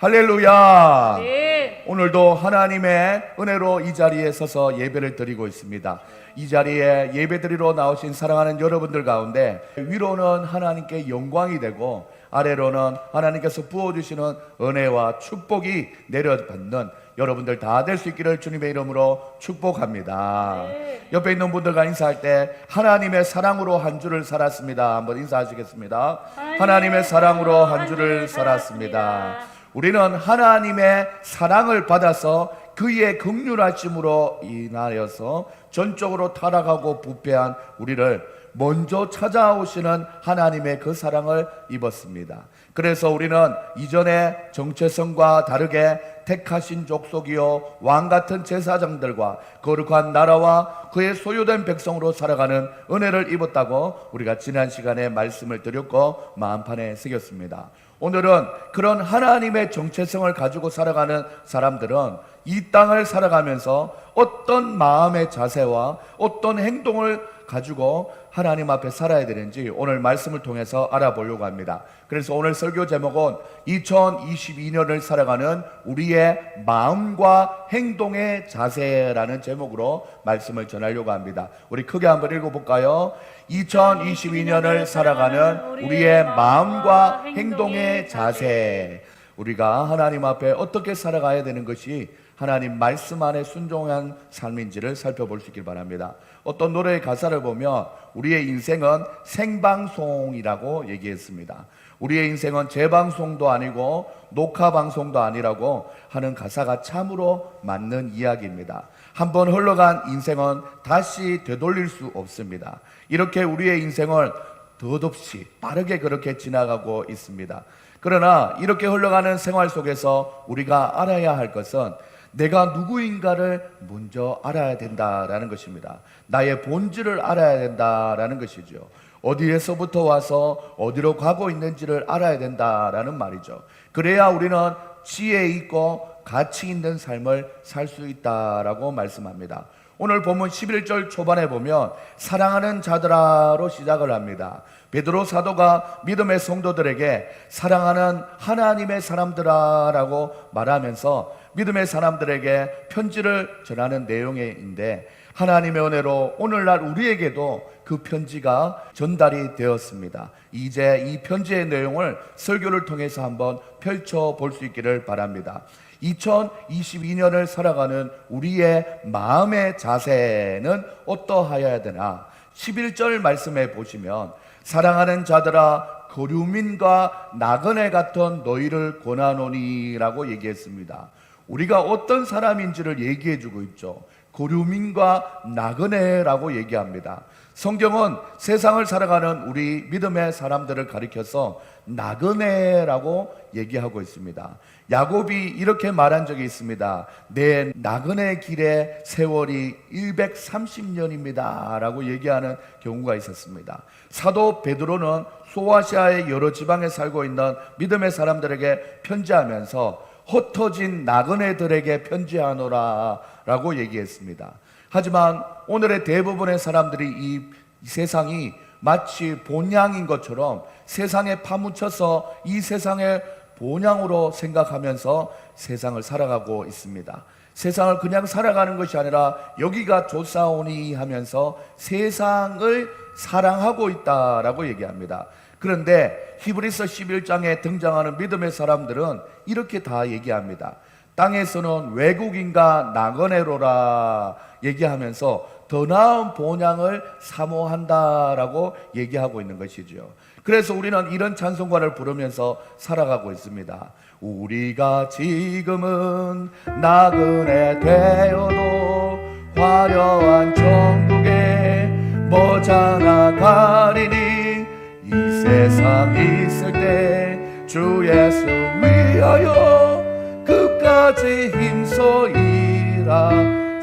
할렐루야. 네. 오늘도 하나님의 은혜로 이 자리에 서서 예배를 드리고 있습니다. 이 자리에 예배드리러 나오신 사랑하는 여러분들 가운데 위로는 하나님께 영광이 되고 아래로는 하나님께서 부어주시는 은혜와 축복이 내려받는 여러분들 다 될 수 있기를 주님의 이름으로 축복합니다. 네. 옆에 있는 분들과 인사할 때 하나님의 사랑으로 한 주를 살았습니다. 한번 인사하시겠습니다. 하나님의 사랑으로 한 주를 살았습니다. 우리는 하나님의 사랑을 받아서 그의 긍휼하심으로 인하여서 전적으로 타락하고 부패한 우리를 먼저 찾아오시는 하나님의 그 사랑을 입었습니다. 그래서 우리는 이전의 정체성과 다르게 택하신 족속이요 왕같은 제사장들과 거룩한 나라와 그의 소유된 백성으로 살아가는 은혜를 입었다고 우리가 지난 시간에 말씀을 드렸고 마음판에 새겼습니다. 오늘은 그런 하나님의 정체성을 가지고 살아가는 사람들은 이 땅을 살아가면서 어떤 마음의 자세와 어떤 행동을 가지고 하나님 앞에 살아야 되는지 오늘 말씀을 통해서 알아보려고 합니다. 그래서 오늘 설교 제목은 2022년을 살아가는 우리의 마음과 행동의 자세라는 제목으로 말씀을 전하려고 합니다. 우리 크게 한번 읽어볼까요? 2022년을 살아가는 우리의 마음과 행동의 자세. 우리가 하나님 앞에 어떻게 살아가야 되는 것이 하나님 말씀 안에 순종한 삶인지를 살펴볼 수 있길 바랍니다. 어떤 노래의 가사를 보면 우리의 인생은 생방송이라고 얘기했습니다. 우리의 인생은 재방송도 아니고 녹화방송도 아니라고 하는 가사가 참으로 맞는 이야기입니다. 한번 흘러간 인생은 다시 되돌릴 수 없습니다. 이렇게 우리의 인생을 덧없이 빠르게 그렇게 지나가고 있습니다. 그러나 이렇게 흘러가는 생활 속에서 우리가 알아야 할 것은 내가 누구인가를 먼저 알아야 된다라는 것입니다. 나의 본질을 알아야 된다라는 것이죠. 어디에서부터 와서 어디로 가고 있는지를 알아야 된다라는 말이죠. 그래야 우리는 지혜 있고 가치 있는 삶을 살 수 있다라고 말씀합니다. 오늘 본문 11절 초반에 보면 사랑하는 자들아로 시작을 합니다. 베드로 사도가 믿음의 성도들에게 사랑하는 하나님의 사람들아라고 말하면서 믿음의 사람들에게 편지를 전하는 내용인데 하나님의 은혜로 오늘날 우리에게도 그 편지가 전달이 되었습니다. 이제 이 편지의 내용을 설교를 통해서 한번 펼쳐볼 수 있기를 바랍니다. 2022년을 살아가는 우리의 마음의 자세는 어떠하여야 되나? 11절 말씀에 보시면 사랑하는 자들아 거류민과 나그네 같은 너희를 권하노니라고 얘기했습니다. 우리가 어떤 사람인지를 얘기해 주고 있죠. 거류민과 나그네라고 얘기합니다. 성경은 세상을 살아가는 우리 믿음의 사람들을 가리켜서 나그네라고 얘기하고 있습니다. 야곱이 이렇게 말한 적이 있습니다. 내 나그네 길의 세월이 130년입니다 라고 얘기하는 경우가 있었습니다. 사도 베드로는 소아시아의 여러 지방에 살고 있는 믿음의 사람들에게 편지하면서 흩어진 나그네들에게 편지하노라 라고 얘기했습니다. 하지만 오늘의 대부분의 사람들이 이 세상이 마치 본향인 것처럼 세상에 파묻혀서 이 세상의 본향으로 생각하면서 세상을 살아가고 있습니다. 세상을 그냥 살아가는 것이 아니라 여기가 좋사오니 하면서 세상을 사랑하고 있다라고 얘기합니다. 그런데 히브리서 11장에 등장하는 믿음의 사람들은 이렇게 다 얘기합니다. 땅에서는 외국인과 나그네로라 얘기하면서 더 나은 본향을 사모한다라고 얘기하고 있는 것이죠. 그래서 우리는 이런 찬송가를 부르면서 살아가고 있습니다. 우리가 지금은 나그네 되어도 화려한 천국에 머지않아 가리니 이 세상 있을 때 주 예수 위하여 끝까지 힘써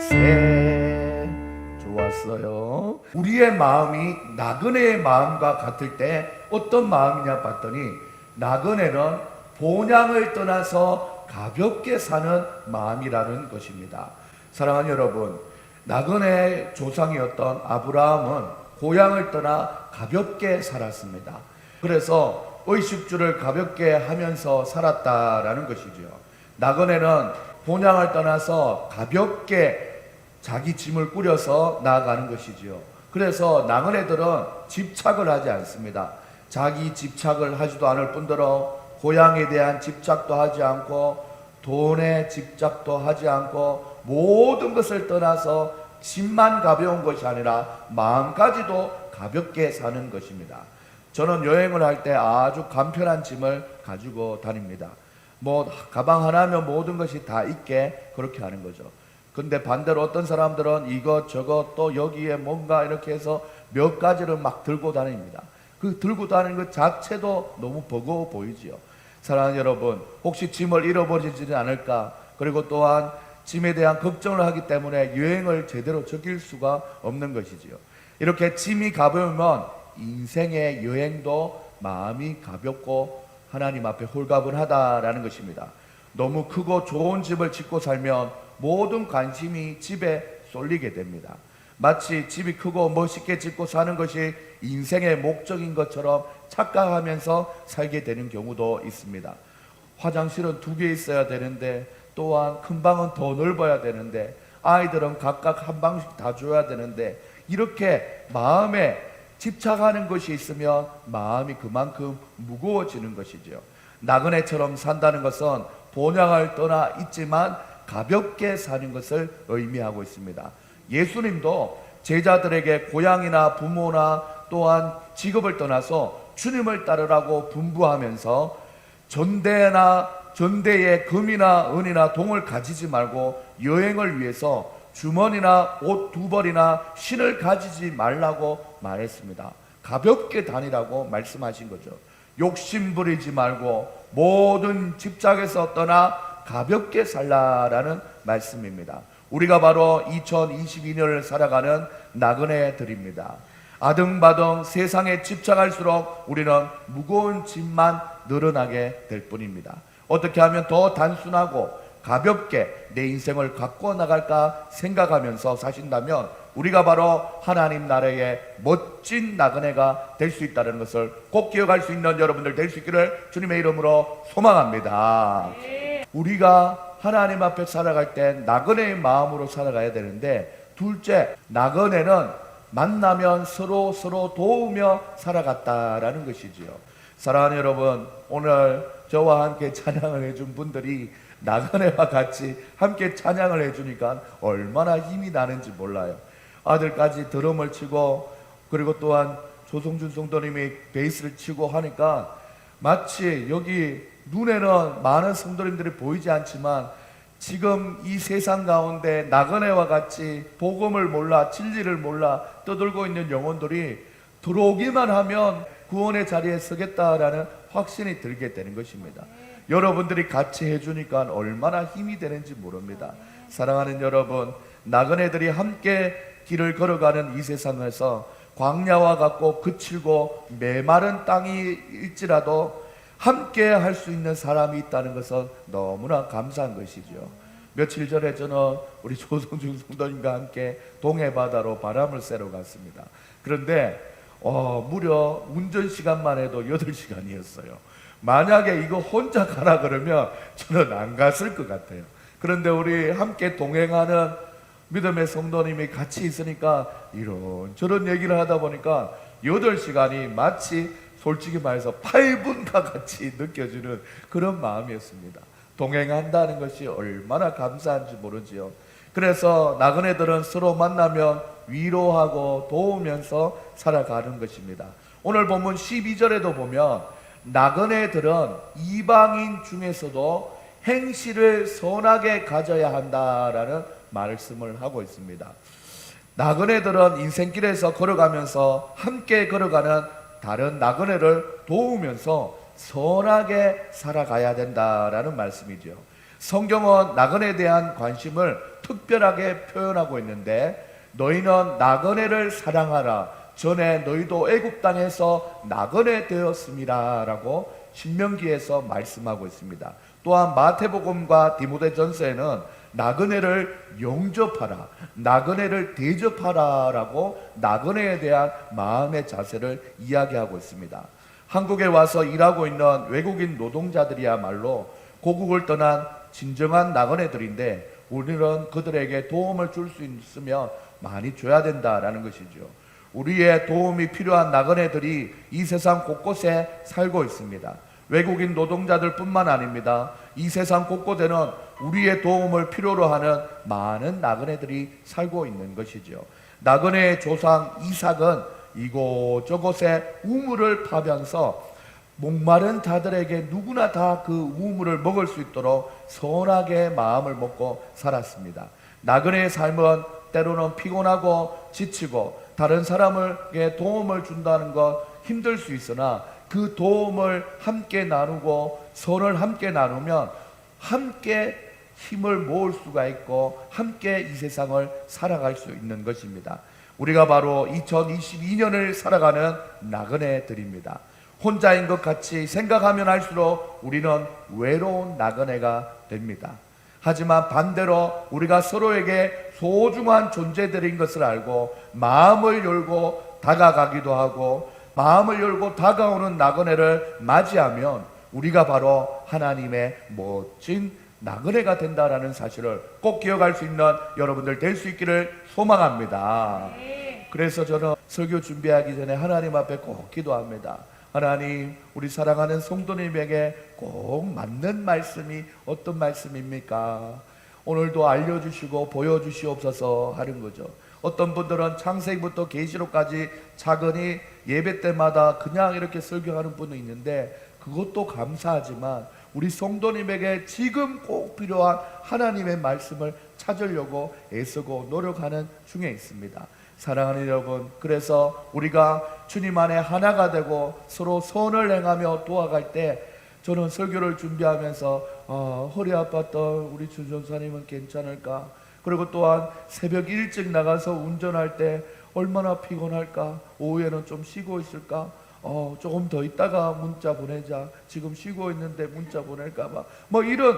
일하세. 좋았어요. 우리의 마음이 나그네의 마음과 같을 때 어떤 마음이냐 봤더니 나그네는 본향을 떠나서 가볍게 사는 마음이라는 것입니다. 사랑하는 여러분, 나그네의 조상이었던 아브라함은 고향을 떠나 가볍게 살았습니다. 그래서 의식주를 가볍게 하면서 살았다라는 것이지요. 나그네는 본향을 떠나서 가볍게 자기 짐을 꾸려서 나아가는 것이지요. 그래서 나그네들은 집착을 하지 않습니다. 자기 집착을 하지도 않을 뿐더러 고향에 대한 집착도 하지 않고 돈에 집착도 하지 않고 모든 것을 떠나서 짐만 가벼운 것이 아니라 마음까지도 가볍게 사는 것입니다. 저는 여행을 할 때 아주 간편한 짐을 가지고 다닙니다. 뭐 가방 하나면 모든 것이 다 있게 그렇게 하는 거죠. 근데 반대로 어떤 사람들은 이것저것 또 여기에 뭔가 이렇게 해서 몇 가지를 막 들고 다닙니다. 그 들고 다니는 것 자체도 너무 버거워 보이지요. 사랑하는 여러분, 혹시 짐을 잃어버리지는 않을까, 그리고 또한 짐에 대한 걱정을 하기 때문에 여행을 제대로 즐길 수가 없는 것이지요. 이렇게 짐이 가벼우면 인생의 여행도 마음이 가볍고 하나님 앞에 홀가분하다라는 것입니다. 너무 크고 좋은 집을 짓고 살면 모든 관심이 집에 쏠리게 됩니다. 마치 집이 크고 멋있게 짓고 사는 것이 인생의 목적인 것처럼 착각하면서 살게 되는 경우도 있습니다. 화장실은 2개 있어야 되는데, 또한 큰 방은 더 넓어야 되는데, 아이들은 각각 한 방씩 다 줘야 되는데, 이렇게 마음에 집착하는 것이 있으면 마음이 그만큼 무거워지는 것이죠. 나그네처럼 산다는 것은 본향을 떠나 있지만 가볍게 사는 것을 의미하고 있습니다. 예수님도 제자들에게 고향이나 부모나 또한 직업을 떠나서 주님을 따르라고 분부하면서 전대에 금이나 은이나 동을 가지지 말고 여행을 위해서 주머니나 옷 2벌이나 신을 가지지 말라고 말했습니다. 가볍게 다니라고 말씀하신 거죠. 욕심 부리지 말고 모든 집착에서 떠나 가볍게 살라라는 말씀입니다. 우리가 바로 2022년을 살아가는 나그네들입니다. 아등바등 세상에 집착할수록 우리는 무거운 짐만 늘어나게 될 뿐입니다. 어떻게 하면 더 단순하고 가볍게 내 인생을 갖고 나갈까 생각하면서 사신다면 우리가 바로 하나님 나라의 멋진 나그네가 될 수 있다는 것을 꼭 기억할 수 있는 여러분들 될 수 있기를 주님의 이름으로 소망합니다. 우리가 하나님 앞에 살아갈 때 나그네의 마음으로 살아가야 되는데, 둘째, 나그네는 만나면 서로 도우며 살아갔다라는 것이지요. 사랑하는 여러분, 오늘 저와 함께 찬양을 해준 분들이 나그네와 같이 함께 찬양을 해주니까 얼마나 힘이 나는지 몰라요. 아들까지 드럼을 치고, 그리고 또한 조성준 성도님이 베이스를 치고 하니까 마치 여기 눈에는 많은 성도님들이 보이지 않지만 지금 이 세상 가운데 나그네와 같이 복음을 몰라 진리를 몰라 떠들고 있는 영혼들이 들어오기만 하면 구원의 자리에 서겠다라는 확신이 들게 되는 것입니다. 여러분들이 같이 해주니까 얼마나 힘이 되는지 모릅니다. 사랑하는 여러분, 나그네들이 함께 길을 걸어가는 이 세상에서 광야와 같고 거칠고 메마른 땅일지라도 함께 할 수 있는 사람이 있다는 것은 너무나 감사한 것이죠. 며칠 전에 저는 우리 조성준 성도님과 함께 동해바다로 바람을 쐬러 갔습니다. 그런데 무려 운전 시간만 해도 8시간이었어요. 만약에 이거 혼자 가라 그러면 저는 안 갔을 것 같아요. 그런데 우리 함께 동행하는 믿음의 성도님이 같이 있으니까 이런저런 얘기를 하다 보니까 8시간이 마치 솔직히 말해서 8분과 같이 느껴지는 그런 마음이었습니다. 동행한다는 것이 얼마나 감사한지 모르지요. 그래서 나그네들은 서로 만나면 위로하고 도우면서 살아가는 것입니다. 오늘 본문 12절에도 보면 나그네들은 이방인 중에서도 행실을 선하게 가져야 한다라는 말씀을 하고 있습니다. 나그네들은 인생길에서 걸어가면서 함께 걸어가는 다른 나그네를 도우면서 선하게 살아가야 된다라는 말씀이죠. 성경은 나그네에 대한 관심을 특별하게 표현하고 있는데, 너희는 나그네를 사랑하라. 전에 너희도 애굽 땅에서 나그네 되었습니다 라고 신명기에서 말씀하고 있습니다. 또한 마태복음과 디모데전서에는 나그네를 영접하라, 나그네를 대접하라 라고 나그네에 대한 마음의 자세를 이야기하고 있습니다. 한국에 와서 일하고 있는 외국인 노동자들이야말로 고국을 떠난 진정한 나그네들인데 우리는 그들에게 도움을 줄 수 있으면 많이 줘야 된다라는 것이죠. 우리의 도움이 필요한 나그네들이 이 세상 곳곳에 살고 있습니다. 외국인 노동자들 뿐만 아닙니다. 이 세상 곳곳에는 우리의 도움을 필요로 하는 많은 나그네들이 살고 있는 것이죠. 나그네의 조상 이삭은 이곳저곳에 우물을 파면서 목마른 자들에게 누구나 다 그 우물을 먹을 수 있도록 선하게 마음을 먹고 살았습니다. 나그네의 삶은 때로는 피곤하고 지치고 다른 사람에게 도움을 준다는 것 힘들 수 있으나 그 도움을 함께 나누고 선을 함께 나누면 함께 힘을 모을 수가 있고 함께 이 세상을 살아갈 수 있는 것입니다. 우리가 바로 2022년을 살아가는 나그네들입니다. 혼자인 것 같이 생각하면 할수록 우리는 외로운 나그네가 됩니다. 하지만 반대로 우리가 서로에게 소중한 존재들인 것을 알고 마음을 열고 다가가기도 하고 마음을 열고 다가오는 나그네를 맞이하면 우리가 바로 하나님의 멋진 나그네가 된다라는 사실을 꼭 기억할 수 있는 여러분들 될 수 있기를 소망합니다. 그래서 저는 설교 준비하기 전에 하나님 앞에 꼭 기도합니다. 하나님, 우리 사랑하는 성도님에게 꼭 맞는 말씀이 어떤 말씀입니까? 오늘도 알려주시고 보여주시옵소서 하는 거죠. 어떤 분들은 창세기부터 계시록까지 차근히 예배 때마다 그냥 이렇게 설교하는 분도 있는데 그것도 감사하지만 우리 성도님에게 지금 꼭 필요한 하나님의 말씀을 찾으려고 애쓰고 노력하는 중에 있습니다. 사랑하는 여러분, 그래서 우리가 주님 안에 하나가 되고 서로 선을 행하며 도와갈 때 저는 설교를 준비하면서 허리 아팠던 우리 주전사님은 괜찮을까? 그리고 또한 새벽 일찍 나가서 운전할 때 얼마나 피곤할까? 오후에는 좀 쉬고 있을까? 조금 더 있다가 문자 보내자. 지금 쉬고 있는데 문자 보낼까 봐. 뭐 이런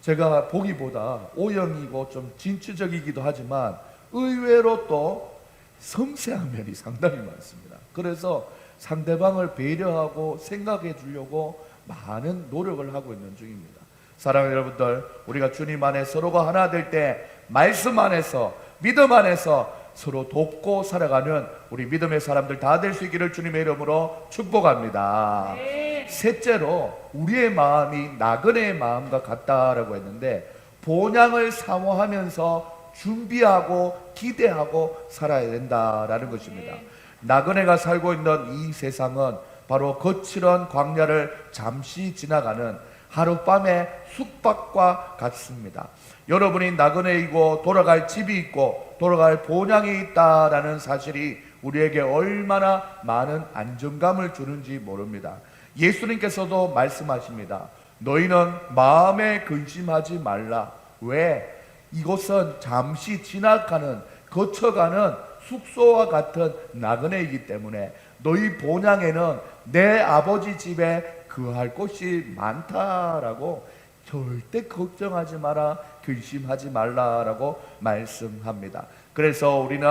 제가 보기보다 오형이고 좀 진취적이기도 하지만 의외로 또 섬세한 면이 상당히 많습니다. 그래서 상대방을 배려하고 생각해 주려고 많은 노력을 하고 있는 중입니다. 사랑하는 여러분들, 우리가 주님 안에 서로가 하나 될 때 말씀 안에서 믿음 안에서 서로 돕고 살아가는 우리 믿음의 사람들 다 될 수 있기를 주님의 이름으로 축복합니다. 셋째로 우리의 마음이 나그네의 마음과 같다라고 했는데 본향을 사모하면서 준비하고 기대하고 살아야 된다라는 것입니다. 나그네가 살고 있는 이 세상은 바로 거칠은 광야를 잠시 지나가는 하룻밤의 숙박과 같습니다. 여러분이 나그네이고 돌아갈 집이 있고 돌아갈 본향이 있다라는 사실이 우리에게 얼마나 많은 안정감을 주는지 모릅니다. 예수님께서도 말씀하십니다. 너희는 마음에 근심하지 말라. 왜? 이곳은 잠시 지나가는 거쳐가는 숙소와 같은 나그네이기 때문에 너희 본향에는 내 아버지 집에 거할 곳이 많다라고 절대 걱정하지 마라, 근심하지 말라라고 말씀합니다. 그래서 우리는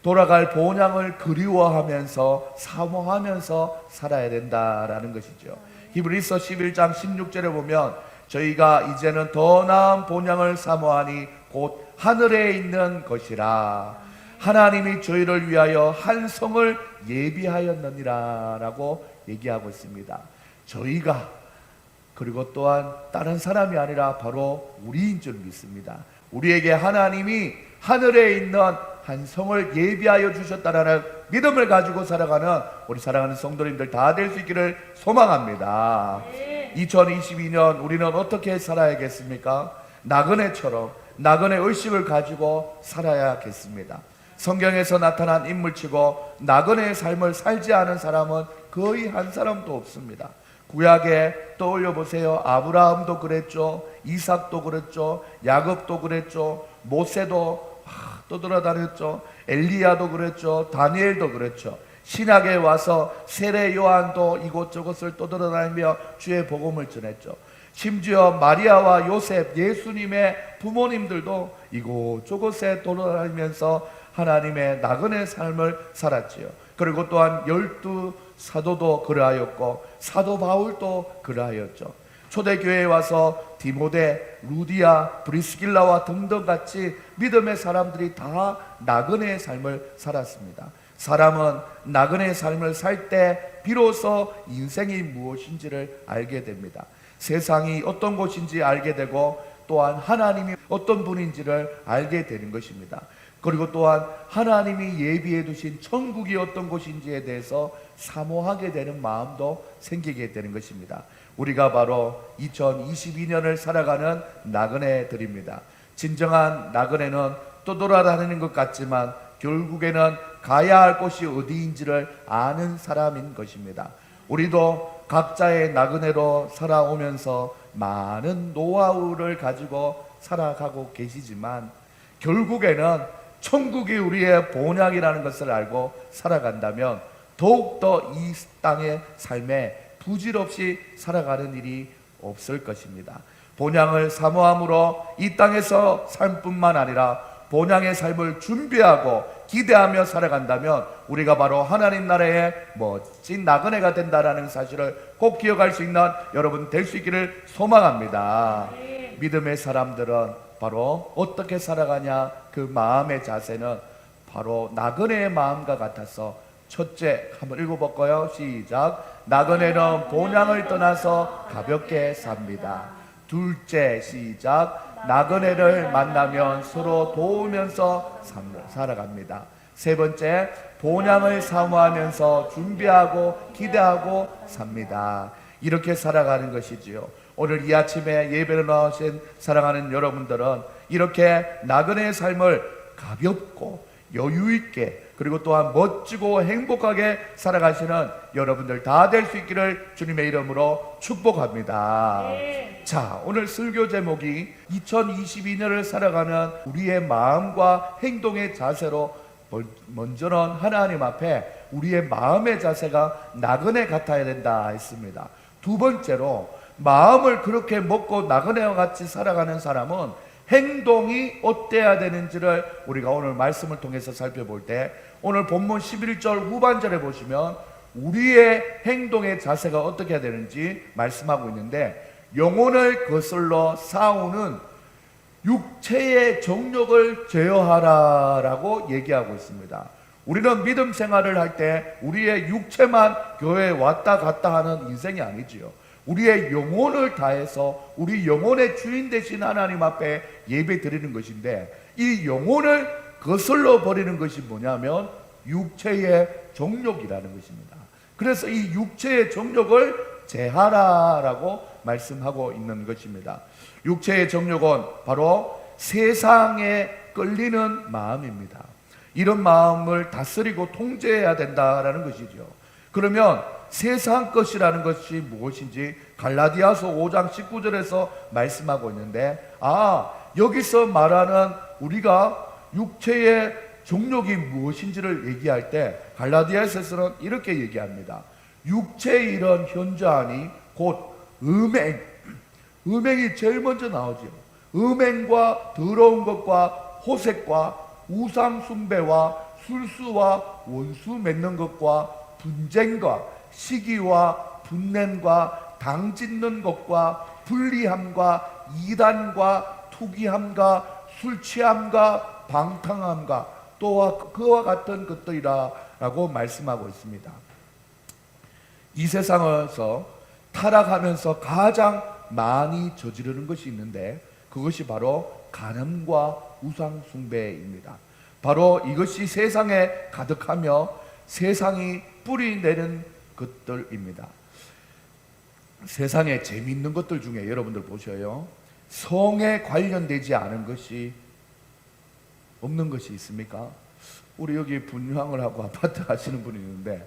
돌아갈 본향을 그리워하면서 사모하면서 살아야 된다라는 것이죠. 히브리서 11장 16절에 보면 저희가 이제는 더 나은 본향을 사모하니 곧 하늘에 있는 것이라. 하나님이 저희를 위하여 한 성을 예비하였느니라 라고 얘기하고 있습니다. 저희가 그리고 또한 다른 사람이 아니라 바로 우리인 줄 믿습니다. 우리에게 하나님이 하늘에 있는 한 성을 예비하여 주셨다라는 믿음을 가지고 살아가는 우리 사랑하는 성도님들 다 될 수 있기를 소망합니다. 2022년 우리는 어떻게 살아야겠습니까? 나그네처럼 나그네 의식을 가지고 살아야겠습니다. 성경에서 나타난 인물치고 나그네의 삶을 살지 않은 사람은 거의 한 사람도 없습니다. 구약에 떠올려 보세요. 아브라함도 그랬죠. 이삭도 그랬죠. 야곱도 그랬죠. 모세도 떠돌아다녔죠. 엘리야도 그랬죠. 다니엘도 그랬죠. 신약에 와서 세례 요한도 이곳저곳을 떠돌아다니며 주의 복음을 전했죠. 심지어 마리아와 요셉, 예수님의 부모님들도 이곳저곳에 돌아다니면서 하나님의 나그네 삶을 살았지요. 그리고 또한 12 사도도 그러하였고 사도 바울도 그러하였죠. 초대교회에 와서 디모데, 루디아, 브리스길라와 등등 같이 믿음의 사람들이 다 나그네의 삶을 살았습니다. 사람은 나그네의 삶을 살 때 비로소 인생이 무엇인지를 알게 됩니다. 세상이 어떤 곳인지 알게 되고 또한 하나님이 어떤 분인지를 알게 되는 것입니다. 그리고 또한 하나님이 예비해 두신 천국이 어떤 곳인지에 대해서 사모하게 되는 마음도 생기게 되는 것입니다. 우리가 바로 2022년을 살아가는 나그네들입니다. 진정한 나그네는 떠돌아다니는 것 같지만 결국에는 가야 할 곳이 어디인지를 아는 사람인 것입니다. 우리도 각자의 나그네로 살아오면서 많은 노하우를 가지고 살아가고 계시지만 결국에는 천국이 우리의 본향이라는 것을 알고 살아간다면 더욱더 이 땅의 삶에 부질없이 살아가는 일이 없을 것입니다. 본향을 사모함으로 이 땅에서 삶뿐만 아니라 본향의 삶을 준비하고 기대하며 살아간다면 우리가 바로 하나님 나라의 멋진 나그네가 된다라는 사실을 꼭 기억할 수 있는 여러분 될 수 있기를 소망합니다. 믿음의 사람들은 바로 어떻게 살아가냐, 그 마음의 자세는 바로 나그네의 마음과 같아서 첫째, 한번 읽어볼까요? 시작. 나그네는 본향을 떠나서 가볍게 삽니다. 둘째, 시작. 나그네를 만나면 서로 도우면서 살아갑니다. 세 번째, 본향을 사모하면서 준비하고 기대하고 삽니다. 이렇게 살아가는 것이지요. 오늘 이 아침에 예배를 나오신 사랑하는 여러분들은 이렇게 나그네의 삶을 가볍고 여유있게 그리고 또한 멋지고 행복하게 살아가시는 여러분들 다 될 수 있기를 주님의 이름으로 축복합니다. 자, 오늘 설교 제목이 2022년을 살아가는 우리의 마음과 행동의 자세로 먼저는 하나님 앞에 우리의 마음의 자세가 나그네 같아야 된다 했습니다. 두 번째로 마음을 그렇게 먹고 나그네와 같이 살아가는 사람은 행동이 어때야 되는지를 우리가 오늘 말씀을 통해서 살펴볼 때 오늘 본문 11절 후반절에 보시면 우리의 행동의 자세가 어떻게 해야 되는지 말씀하고 있는데 영혼을 거슬러 싸우는 육체의 정욕을 제어하라라고 얘기하고 있습니다. 우리는 믿음 생활을 할 때 우리의 육체만 교회에 왔다 갔다 하는 인생이 아니지요. 우리의 영혼을 다해서 우리 영혼의 주인 되신 하나님 앞에 예배 드리는 것인데 이 영혼을 거슬러 버리는 것이 뭐냐면 육체의 정욕이라는 것입니다. 그래서 이 육체의 정욕을 제하라라고 말씀하고 있는 것입니다. 육체의 정욕은 바로 세상에 끌리는 마음입니다. 이런 마음을 다스리고 통제해야 된다라는 것이죠. 그러면 세상 것이라는 것이 무엇인지 갈라디아서 5장 19절에서 말씀하고 있는데 여기서 말하는 우리가 육체의 정욕이 무엇인지를 얘기할 때 갈라디아서에서는 이렇게 얘기합니다. 육체의 이런 현저하니 곧 음행이 제일 먼저 나오죠. 음행과 더러운 것과 호색과 우상 숭배와 술수와 원수 맺는 것과 분쟁과 시기와 분냄과 당 짓는 것과 불리함과 이단과 투기함과 술 취함과 방탕함과 또한 그와 같은 것들이라고 말씀하고 있습니다. 이 세상에서 타락하면서 가장 많이 저지르는 것이 있는데 그것이 바로 간음과 우상 숭배입니다. 바로 이것이 세상에 가득하며 세상이 뿌리내는 것들입니다. 세상에 재미있는 것들 중에 여러분들 보셔요. 성에 관련되지 않은 것이 없는 것이 있습니까? 우리 여기 분양을 하고 아파트 하시는 분이 있는데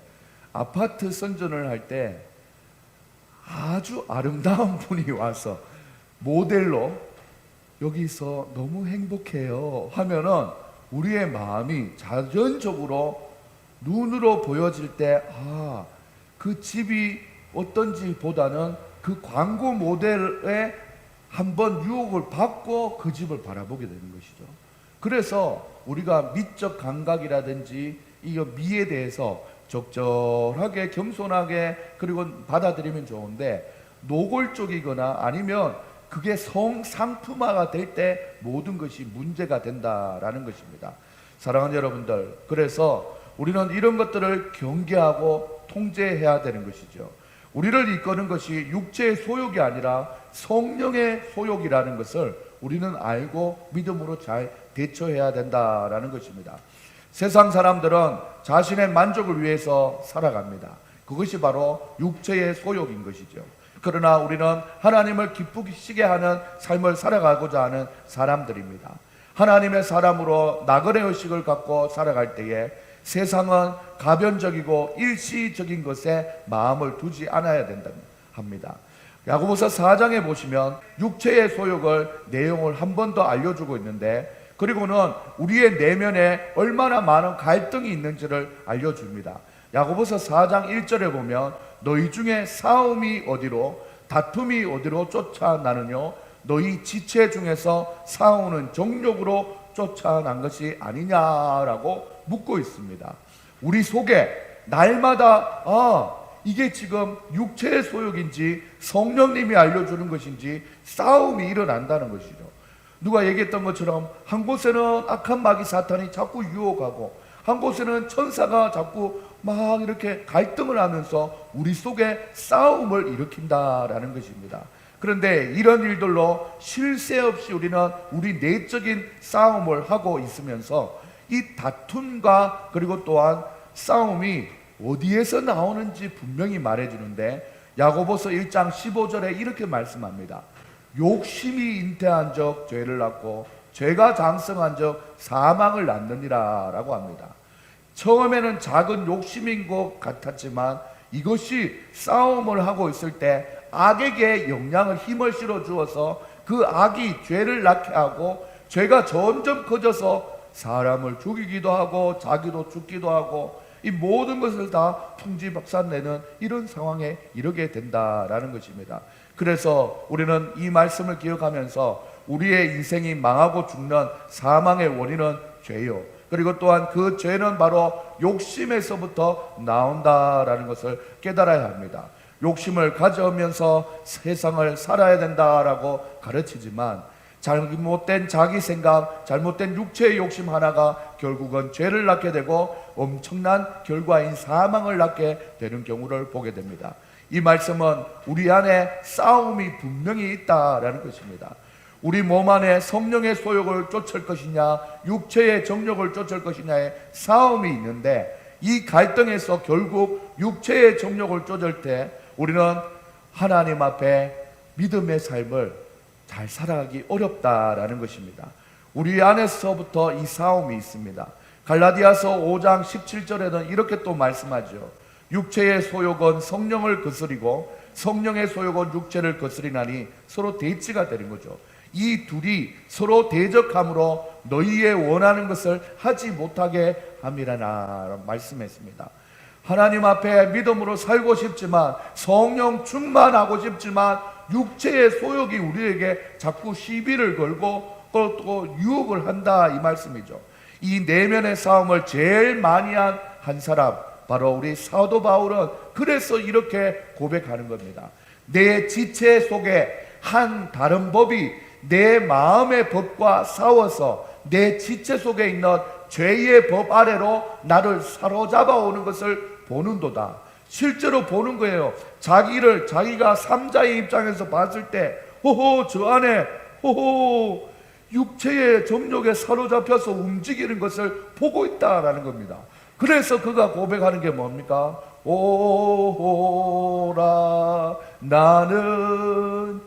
아파트 선전을 할 때 아주 아름다운 분이 와서 모델로 여기서 너무 행복해요 하면은 우리의 마음이 자연적으로 눈으로 보여질 때 그 집이 어떤지 보다는 그 광고 모델에 한번 유혹을 받고 그 집을 바라보게 되는 것이죠. 그래서 우리가 미적 감각이라든지 이 미에 대해서 적절하게 겸손하게 그리고 받아들이면 좋은데, 노골적이거나 아니면 그게 상품화가 될 때 모든 것이 문제가 된다라는 것입니다. 사랑하는 여러분들, 그래서 우리는 이런 것들을 경계하고 통제해야 되는 것이죠. 우리를 이끄는 것이 육체의 소욕이 아니라 성령의 소욕이라는 것을 우리는 알고 믿음으로 잘 대처해야 된다라는 것입니다. 세상 사람들은 자신의 만족을 위해서 살아갑니다. 그것이 바로 육체의 소욕인 것이죠. 그러나 우리는 하나님을 기쁘시게 하는 삶을 살아가고자 하는 사람들입니다. 하나님의 사람으로 나그네 의식을 갖고 살아갈 때에 세상은 가변적이고 일시적인 것에 마음을 두지 않아야 된다 합니다. 야고보서 4장에 보시면 육체의 소욕을 내용을 한 번 더 알려주고 있는데, 그리고는 우리의 내면에 얼마나 많은 갈등이 있는지를 알려줍니다. 야고보서 4장 1절에 보면 너희 중에 싸움이 어디로 다툼이 어디로 쫓아나느뇨, 너희 지체 중에서 싸우는 정욕으로 쫓아난 것이 아니냐라고 묻고 있습니다. 우리 속에 날마다 이게 지금 육체의 소욕인지 성령님이 알려주는 것인지 싸움이 일어난다는 것이죠. 누가 얘기했던 것처럼 한 곳에는 악한 마귀 사탄이 자꾸 유혹하고 한 곳에는 천사가 자꾸 막 이렇게 갈등을 하면서 우리 속에 싸움을 일으킨다라는 것입니다. 그런데 이런 일들로 쉴 새 없이 우리는 우리 내적인 싸움을 하고 있으면서 이 다툼과 그리고 또한 싸움이 어디에서 나오는지 분명히 말해주는데, 야고보서 1장 15절에 이렇게 말씀합니다. 욕심이 잉태한 적 죄를 낳고 죄가 장성한 적 사망을 낳느니라 라고 합니다. 처음에는 작은 욕심인 것 같았지만 이것이 싸움을 하고 있을 때 악에게 영향을 힘을 실어 주어서 그 악이 죄를 낳게 하고 죄가 점점 커져서 사람을 죽이기도 하고 자기도 죽기도 하고 이 모든 것을 다 풍지박산내는 이런 상황에 이르게 된다라는 것입니다. 그래서 우리는 이 말씀을 기억하면서 우리의 인생이 망하고 죽는 사망의 원인은 죄요, 그리고 또한 그 죄는 바로 욕심에서부터 나온다라는 것을 깨달아야 합니다. 욕심을 가져오면서 세상을 살아야 된다라고 가르치지만 잘못된 자기 생각, 잘못된 육체의 욕심 하나가 결국은 죄를 낳게 되고 엄청난 결과인 사망을 낳게 되는 경우를 보게 됩니다. 이 말씀은 우리 안에 싸움이 분명히 있다라는 것입니다. 우리 몸 안에 성령의 소욕을 쫓을 것이냐 육체의 정욕을 쫓을 것이냐의 싸움이 있는데, 이 갈등에서 결국 육체의 정욕을 쫓을 때 우리는 하나님 앞에 믿음의 삶을 잘 살아가기 어렵다라는 것입니다. 우리 안에서부터 이 싸움이 있습니다. 갈라디아서 5장 17절에는 이렇게 또 말씀하죠. 육체의 소욕은 성령을 거스리고 성령의 소욕은 육체를 거스리나니 서로 대치가 되는 거죠. 이 둘이 서로 대적함으로 너희의 원하는 것을 하지 못하게 함이라나 말씀했습니다. 하나님 앞에 믿음으로 살고 싶지만 성령 충만하고 싶지만 육체의 소욕이 우리에게 자꾸 시비를 걸고 또 유혹을 한다 이 말씀이죠. 이 내면의 싸움을 제일 많이 한 사람 바로 우리 사도 바울은 그래서 이렇게 고백하는 겁니다. 내 지체 속에 한 다른 법이 내 마음의 법과 싸워서 내 지체 속에 있는 죄의 법 아래로 나를 사로잡아 오는 것을 보는도다. 실제로 보는 거예요. 자기가 삼자의 입장에서 봤을 때 호호 저 안에 호호 육체의 정욕에 사로잡혀서 움직이는 것을 보고 있다라는 겁니다. 그래서 그가 고백하는 게 뭡니까? 오호라 나는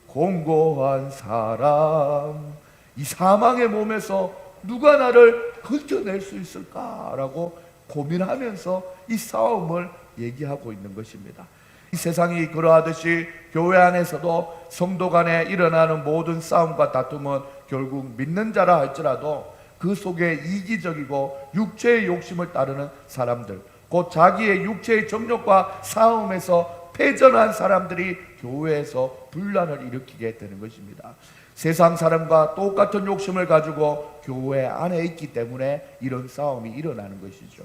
공고한 사람, 이 사망의 몸에서 누가 나를 건져낼 수 있을까라고 고민하면서 이 싸움을 얘기하고 있는 것입니다. 이 세상이 그러하듯이 교회 안에서도 성도 간에 일어나는 모든 싸움과 다툼은 결국 믿는 자라 할지라도 그 속에 이기적이고 육체의 욕심을 따르는 사람들, 곧 자기의 육체의 정욕과 싸움에서 패전한 사람들이 교회에서 분란을 일으키게 되는 것입니다. 세상 사람과 똑같은 욕심을 가지고 교회 안에 있기 때문에 이런 싸움이 일어나는 것이죠.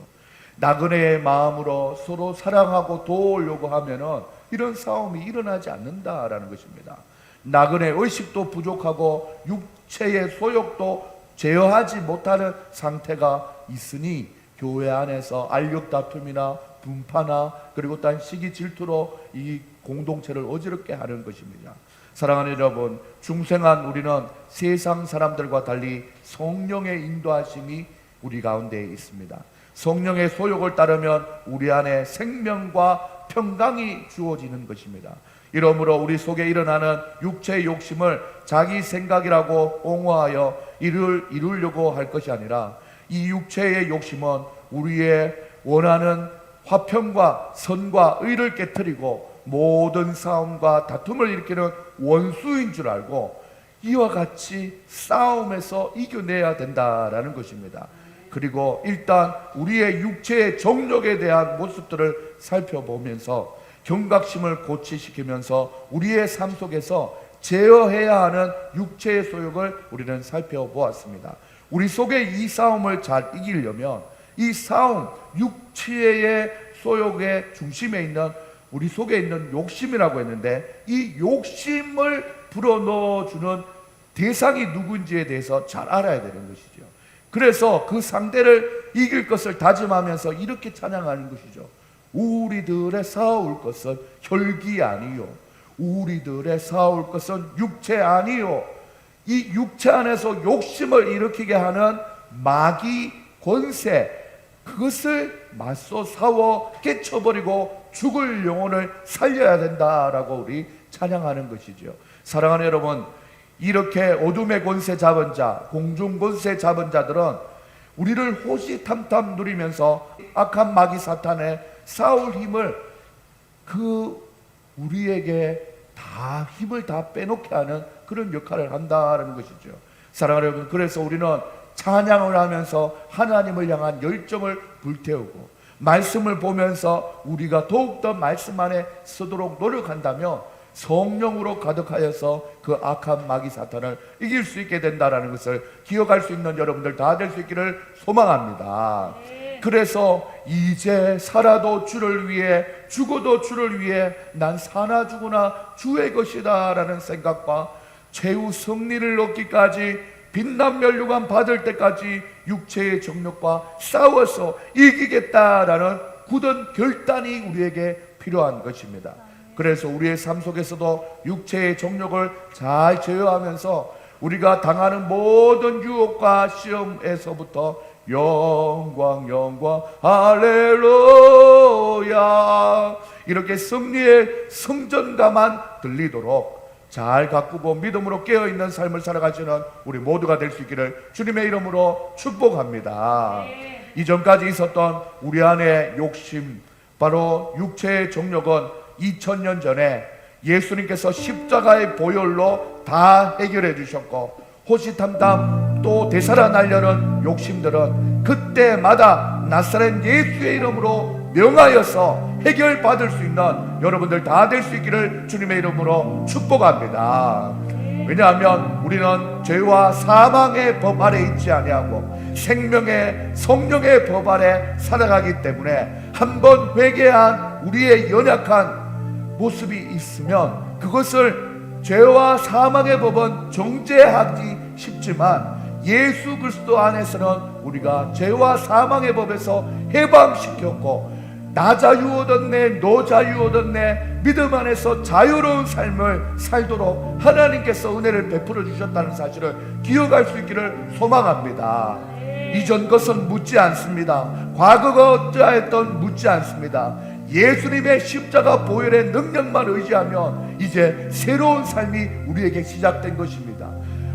나그네의 마음으로 서로 사랑하고 도우려고 하면은 이런 싸움이 일어나지 않는다라는 것입니다. 나그네 의식도 부족하고 육체의 소욕도 제어하지 못하는 상태가 있으니 교회 안에서 알력 다툼이나 분파나 그리고 딴 시기 질투로 이 공동체를 어지럽게 하는 것입니다. 사랑하는 여러분, 중생한 우리는 세상 사람들과 달리 성령의 인도하심이 우리 가운데 있습니다. 성령의 소욕을 따르면 우리 안에 생명과 평강이 주어지는 것입니다. 이러므로 우리 속에 일어나는 육체의 욕심을 자기 생각이라고 옹호하여 이루려고 할 것이 아니라 이 육체의 욕심은 우리의 원하는 화평과 선과 의를 깨트리고 모든 싸움과 다툼을 일으키는 원수인 줄 알고 이와 같이 싸움에서 이겨내야 된다라는 것입니다. 그리고 일단 우리의 육체의 정욕에 대한 모습들을 살펴보면서 경각심을 고취시키면서 우리의 삶 속에서 제어해야 하는 육체의 소욕을 우리는 살펴보았습니다. 우리 속에 이 싸움을 잘 이기려면 이 싸움, 육체의 소욕의 중심에 있는 우리 속에 있는 욕심이라고 했는데 이 욕심을 불어넣어주는 대상이 누군지에 대해서 잘 알아야 되는 것이죠. 그래서 그 상대를 이길 것을 다짐하면서 이렇게 찬양하는 것이죠. 우리들의 싸울 것은 혈기 아니요, 우리들의 싸울 것은 육체 아니요. 이 육체 안에서 욕심을 일으키게 하는 마귀 권세, 그것을 맞서 싸워 깨쳐버리고 죽을 영혼을 살려야 된다라고 우리 찬양하는 것이죠. 사랑하는 여러분, 이렇게 어둠의 권세 잡은 자, 공중 권세 잡은 자들은 우리를 호시탐탐 누리면서 악한 마귀 사탄의 싸울 힘을 우리에게 다 힘을 다 빼놓게 하는 그런 역할을 한다는 것이죠. 사랑하는 여러분, 그래서 우리는 찬양을 하면서 하나님을 향한 열정을 불태우고 말씀을 보면서 우리가 더욱더 말씀 안에 서도록 노력한다면 성령으로 가득하여서 그 악한 마귀 사탄을 이길 수 있게 된다는 것을 기억할 수 있는 여러분들 다 될 수 있기를 소망합니다. 그래서 이제 살아도 주를 위해 죽어도 주를 위해 난 사나 죽으나 주의 것이다 라는 생각과 최후 승리를 얻기까지 빛난 면류관 받을 때까지 육체의 정욕과 싸워서 이기겠다라는 굳은 결단이 우리에게 필요한 것입니다. 그래서 우리의 삶 속에서도 육체의 정욕을 잘 제어하면서 우리가 당하는 모든 유혹과 시험에서부터 영광 할렐루야 이렇게 승리의 성전가만 들리도록 잘 가꾸고 믿음으로 깨어있는 삶을 살아가시는 우리 모두가 될 수 있기를 주님의 이름으로 축복합니다. 이전까지 있었던 우리 안의 욕심, 바로 육체의 정욕은 2000년 전에 예수님께서 십자가의 보혈로 다 해결해 주셨고, 호시탐탐 또 되살아나려는 욕심들은 그때마다 나사렛 예수의 이름으로 명하여서 해결받을 수 있는 여러분들 다 될 수 있기를 주님의 이름으로 축복합니다. 왜냐하면 우리는 죄와 사망의 법 아래 있지 아니하고 생명의 성령의 법 아래 살아가기 때문에 한번 회개한 우리의 연약한 모습이 있으면 그것을 죄와 사망의 법은 정죄하기 쉽지만 예수 그리스도 안에서는 우리가 죄와 사망의 법에서 해방시켰고 나 자유 얻었네 너 자유 얻었네 믿음 안에서 자유로운 삶을 살도록 하나님께서 은혜를 베풀어 주셨다는 사실을 기억할 수 있기를 소망합니다. 이전 것은 묻지 않습니다. 과거가 어떠하였던 묻지 않습니다. 예수님의 십자가 보혈의 능력만 의지하면 이제 새로운 삶이 우리에게 시작된 것입니다.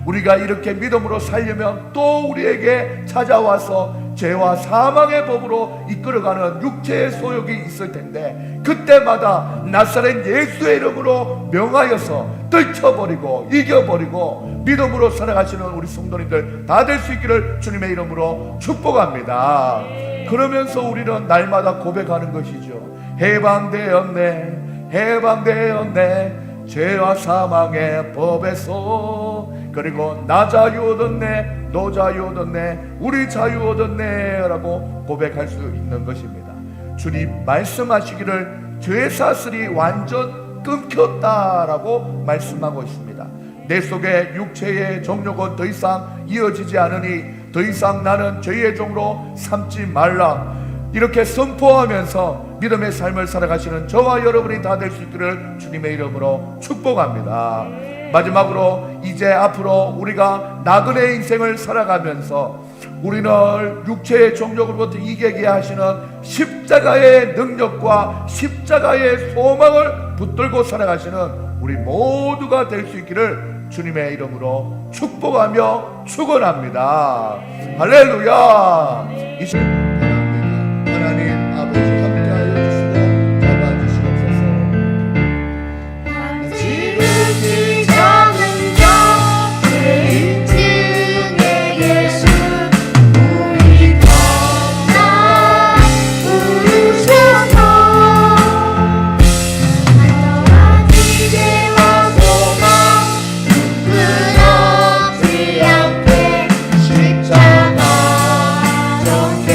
우리가 이렇게 믿음으로 살려면 또 우리에게 찾아와서 죄와 사망의 법으로 이끌어가는 육체의 소욕이 있을 텐데 그때마다 나사렛 예수의 이름으로 명하여서 떨쳐버리고 이겨버리고 믿음으로 살아가시는 우리 성도님들 다 될 수 있기를 주님의 이름으로 축복합니다. 그러면서 우리는 날마다 고백하는 것이죠. 해방되었네 해방되었네 죄와 사망의 법에서. 그리고 나 자유 얻었네, 너 자유 얻었네, 우리 자유 얻었네 라고 고백할 수 있는 것입니다. 주님 말씀하시기를 죄 사슬이 완전 끊겼다라고 말씀하고 있습니다. 내 속에 육체의 정욕은 더 이상 이어지지 않으니 더 이상 나는 죄의 종으로 삼지 말라, 이렇게 선포하면서 믿음의 삶을 살아가시는 저와 여러분이 다 될 수 있기를 주님의 이름으로 축복합니다. 마지막으로 이제 앞으로 우리가 나그네 인생을 살아가면서 우리는 육체의 정욕으로부터 이기게 하시는 십자가의 능력과 십자가의 소망을 붙들고 살아가시는 우리 모두가 될 수 있기를 주님의 이름으로 축복하며 축원합니다. 할렐루야. 이 시간 바랍니다. 하나님 아버지 함께하여 주시고 잡아주시옵소서. 지극히 작은 자 죄인증의 예수 우리 감당 부르셔서 하나와 기대와 소망 끊어지 않게 십자가 정죄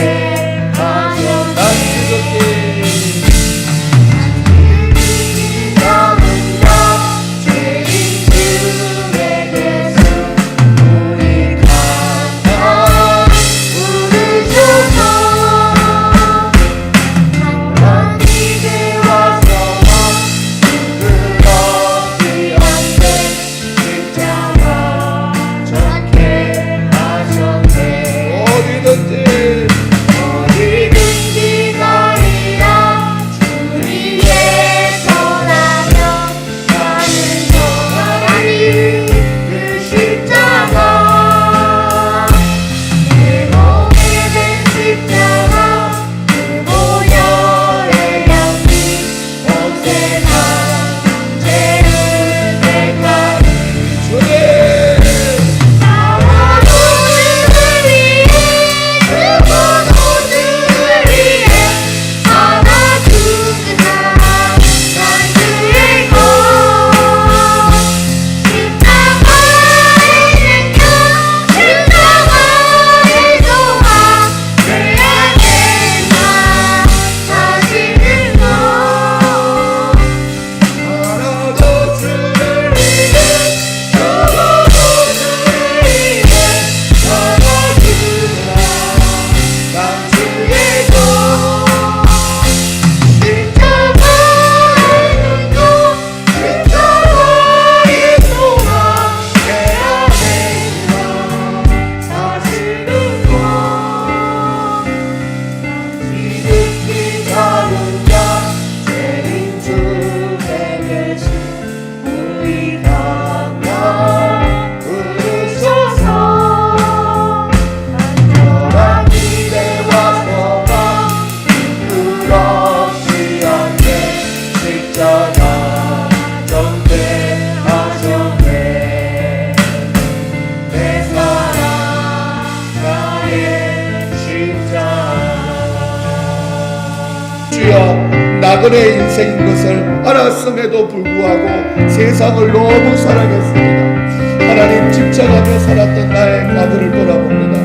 나그네 인생인 것을 알았음에도 불구하고 세상을 너무 사랑했습니다. 하나님 집착하며 살았던 나의 과거를 돌아봅니다.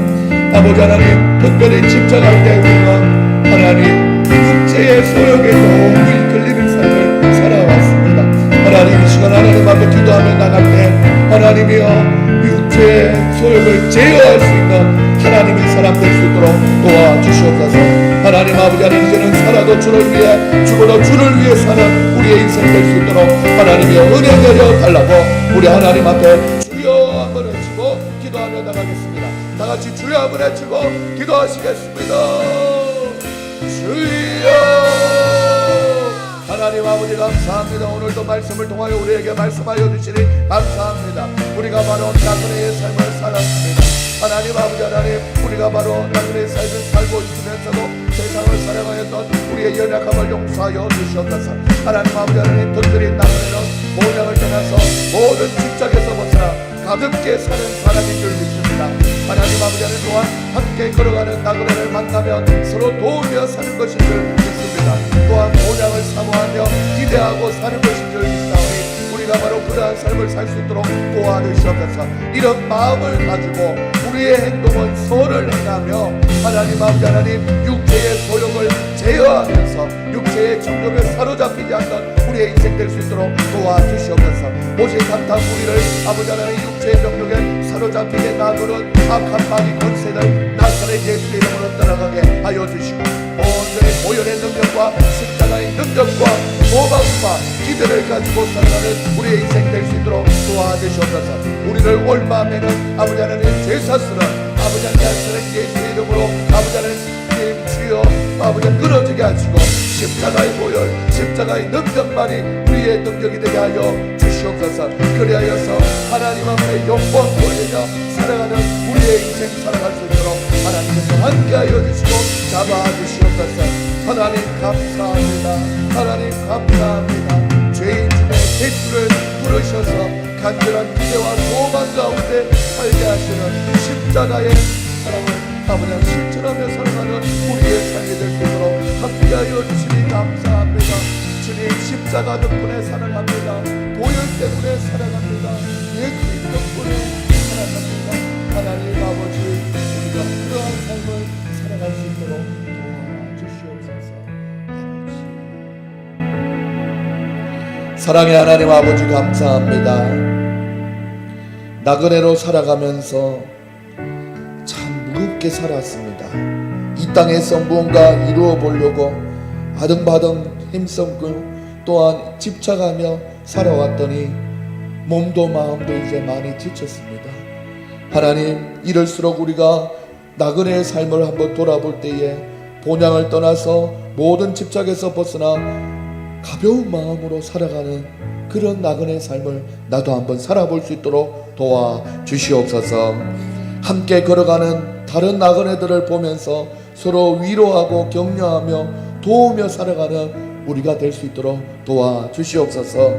아버지 하나님, 특별히 집착할 때 우리는 하나님 육체의 소욕에 너무 이끌리는 삶을 살아왔습니다. 하나님 이 시간 하나님 앞에 기도하며 나갈 때 하나님이여 육체의 소욕을 제어할 수 있는 하나님의 사람 될 수 있도록 도와주시옵소서. 하나님 아버지 하나님, 이제는 살아도 주를 위해 죽어도 주를 위해 사는 우리의 인생 될 수 있도록 하나님이여 은혜 내려 달라고 우리 하나님 앞에 주여 한번 외치고 기도하며 나가겠습니다. 다같이 주여 한번 외치고 기도하시겠습니다. 주여. 하나님 아버지 감사합니다. 오늘도 말씀을 통하여 우리에게 말씀하여 주시니 감사합니다. 우리가 바로 나그네의 삶을 살았습니다. 하나님 아버지 하나님, 우리가 바로 나그네의 삶을 살고 있으면서도 세상을 사랑하였던 우리의 연약함을 용서하여 주시옵소서. 하나님 아버지 하나님, 특별히 나그네는 모양을 떠나서 모든 집착에서 벗어나 가볍게 사는 사람인 줄 믿습니다. 하나님 아버지 하나님, 또한 함께 걸어가는 나그네를 만나면 서로 도우며 사는 것인 줄 믿습니다. 또한 모양을 사모하며 기대하고 사는 것인 줄 믿사오니 우리 우리가 바로 그러한 삶을 살 수 있도록 도와주시옵소서. 이런 마음을 가지고 우리의 행동은 선을 행하며 하나님 아버지 하나님 육체의 소욕을 제어하면서 육체의 정욕에 사로잡히지 않는 우리의 인생 될 수 있도록 도와주시옵소서. 모시간탄 우리를 아버지 하나님 육체의 정욕에 사로잡히게 놔두는 악한 마귀 권세를 나사렛 예수 이름으로 떠나가게 하여 주시고 온전히 보혈의 능력과 십자가의 능력과 소망과 기대를 가지고 살아가는 우리의 인생 될 수 있도록 도와주시옵소서. 우리를 올마매는 아버지 하나님 제사스런 아버지 하나님 나사렛 예수 이름으로 아버지 하나님 주여 아버지 끊어지게 하시고 십자가의 보혈 십자가의 능력만이 우리의 능력이 되게 하여 주시옵소서. 그리하여서 하나님 앞에 영광 돌리며 살아가는 우리의 인생 살아갈 수 있도록 하나님께서 함께하여 주시고 잡아주시옵소서. 하나님 감사합니다. 하나님 감사합니다. 죄인 중에 대수를 부르셔서 간절한 기대와 소망 가운데 살게 하시는 십자가의 사랑을 아버지 실천하며 살아가는 우리의 삶이 될 수 있도록 함께하여 주시니 감사합니다. 주님 십자가 덕분에 살아갑니다. 보혈 때문에 살아갑니다. 예수님 덕분에 살아갑니다. 하나님 아버지 우리가 그러한 삶을 살아갈 수 있도록 도와주시옵소서. 사랑의 하나님 아버지 감사합니다. 나그네로 살아가면서 참 무겁게 살았습니다. 이 땅에서 무언가 이루어 보려고 아등바등 힘쓰고 또한 집착하며 살아왔더니 몸도 마음도 이제 많이 지쳤습니다. 하나님 이럴수록 우리가 나그네의 삶을 한번 돌아볼 때에 본향을 떠나서 모든 집착에서 벗어나 가벼운 마음으로 살아가는 그런 나그네의 삶을 나도 한번 살아볼 수 있도록 도와주시옵소서. 함께 걸어가는 다른 나그네들을 보면서 서로 위로하고 격려하며 도우며 살아가는 우리가 될 수 있도록 도와주시옵소서.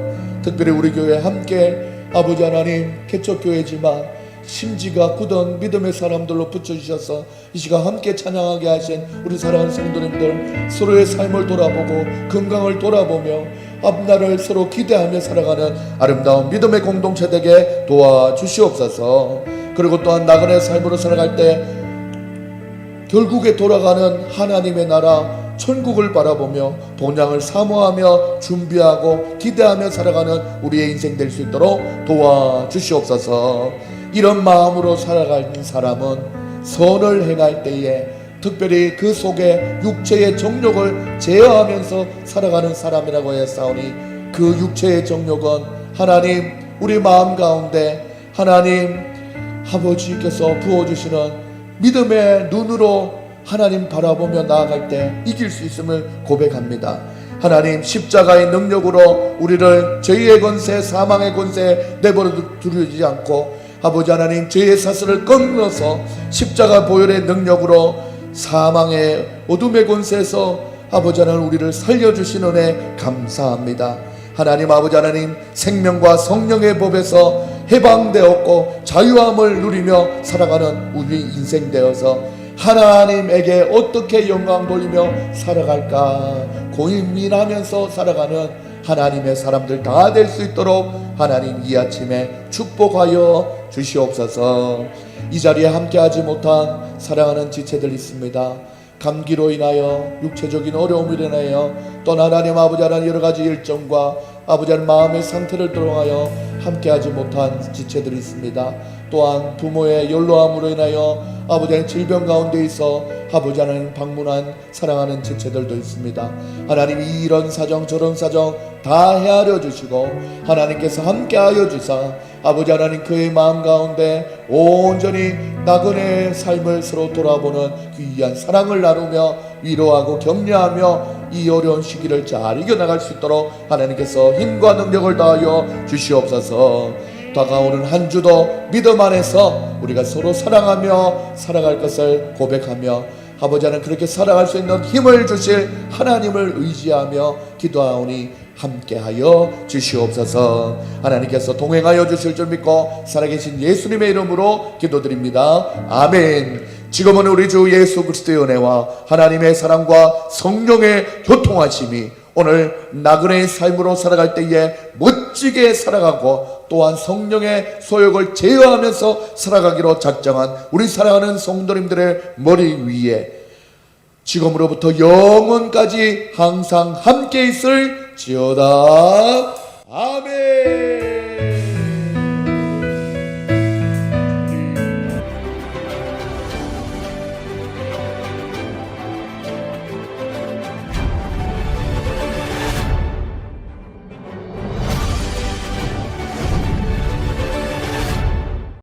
특별히 우리 교회 함께 아버지 하나님 개척교회지만 심지가 굳은 믿음의 사람들로 붙여주셔서 이 시간 함께 찬양하게 하신 우리 사랑하는 성도님들 서로의 삶을 돌아보고 건강을 돌아보며 앞날을 서로 기대하며 살아가는 아름다운 믿음의 공동체 되게 도와주시옵소서. 그리고 또한 나그네 삶으로 살아갈 때 결국에 돌아가는 하나님의 나라 천국을 바라보며 본향을 사모하며 준비하고 기대하며 살아가는 우리의 인생 될 수 있도록 도와주시옵소서. 이런 마음으로 살아가는 사람은 선을 행할 때에 특별히 그 속에 육체의 정욕을 제어하면서 살아가는 사람이라고 했사오니 그 육체의 정욕은 하나님 우리 마음 가운데 하나님 아버지께서 부어주시는 믿음의 눈으로 하나님 바라보며 나아갈 때 이길 수 있음을 고백합니다. 하나님 십자가의 능력으로 우리를 죄의 권세 사망의 권세에 내버려 두지 않고 아버지 하나님 죄의 사슬을 끊어서 십자가 보혈의 능력으로 사망의 어둠의 권세에서 아버지 하나님 우리를 살려주시는 은혜 감사합니다. 하나님 아버지 하나님 생명과 성령의 법에서 해방되었고 자유함을 누리며 살아가는 우리 인생 되어서 하나님에게 어떻게 영광 돌리며 살아갈까 고민하면서 살아가는 하나님의 사람들 다 될 수 있도록 하나님 이 아침에 축복하여 주시옵소서. 이 자리에 함께하지 못한 사랑하는 지체들 있습니다. 감기로 인하여 육체적인 어려움으로 인하여 또 하나님 아버지 하나님 여러 가지 일정과 아버지 하나님 마음의 상태를 통하여 함께하지 못한 지체들이 있습니다. 또한 부모의 연로함으로 인하여 아버지 하나님 질병 가운데 있어 아버지 하나님 방문한 사랑하는 지체들도 있습니다. 하나님 이런 사정 저런 사정 다 헤아려 주시고 하나님께서 함께하여 주사 아버지 하나님 그의 마음 가운데 온전히 나그네의 삶을 서로 돌아보는 귀한 사랑을 나누며 위로하고 격려하며 이 어려운 시기를 잘 이겨나갈 수 있도록 하나님께서 힘과 능력을 다하여 주시옵소서. 다가오는 한 주도 믿음 안에서 우리가 서로 사랑하며 살아갈 것을 고백하며 아버지 하나님 그렇게 살아갈 수 있는 힘을 주실 하나님을 의지하며 기도하오니 함께하여 주시옵소서. 하나님께서 동행하여 주실 줄 믿고 살아계신 예수님의 이름으로 기도드립니다. 아멘. 지금은 우리 주 예수 그리스도의 은혜와 하나님의 사랑과 성령의 교통하심이 오늘 나그네의 삶으로 살아갈 때에 멋지게 살아가고 또한 성령의 소욕을 제어하면서 살아가기로 작정한 우리 사랑하는 성도님들의 머리 위에 지금으로부터 영원까지 항상 함께 있을 지어다. 아멘.